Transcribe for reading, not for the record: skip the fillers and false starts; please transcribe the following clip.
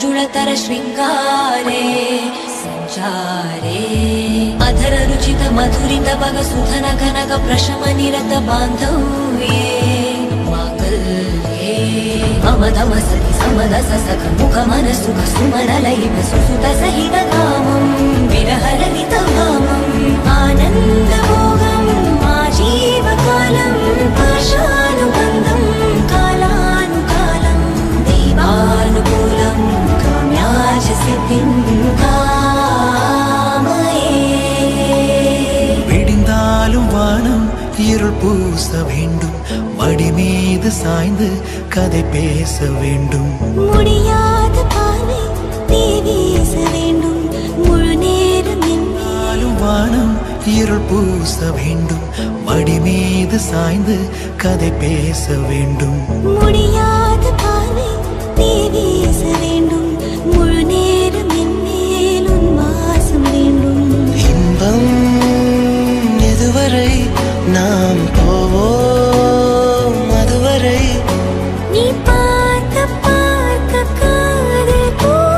ಮಂಜುಳತರ ಶೃಂಗಾರೆ ಸಂಚಾರೇ ಅಧರ ರುಚಿತ ಮಧುರಿತ ಬಗ ಸುಧನ ಕನಕ ಪ್ರಶಮ ನಿರತ ಬಾಂಧವ್ಯೇ ಮಾಂಗಲ್ಯೇ ಮಮ ತಮ ಸತಿ ಸಮದ ಸಸಕ ಮುಖ ಮನ ಸುಖ ಸುಮನ ಲಯಿತ ಸುಸುತ ಸಹಿತ ಕಾಮಂ ವಿರಹರಹಿತ ಭಾಮಂ ಆನಂದ ಭೋಗಂ ಆಜೀವಕಾಲಂ ಪಾಶಾನುಬಂಧಂ ಕಾಲಾನುಕಾಲಂ ದೈವಾನುಕೂಲಂ ಕಾಮ್ಯಾಚ ಸಿದ್ಧಿಂ காமயே விடிந்தாலும் வானம் இருள் பூச வேண்டும் மடி மீது சாய்ந்து கதை பேச வேண்டும் முடியாத பார்வை நீ வீச வேண்டும் முழு நேரம் என்னாலும் வானம் இருள் பூச வேண்டும் மடி மீது சாய்ந்து கதை பேச வேண்டும் முடியாத பார்வை நீ வீச வேண்டும் முழு நேரம் என்மேல் உன் வாசம் வேண்டும் இன்பம் எதுவரை நாம் போவோம் அதுவரை நீ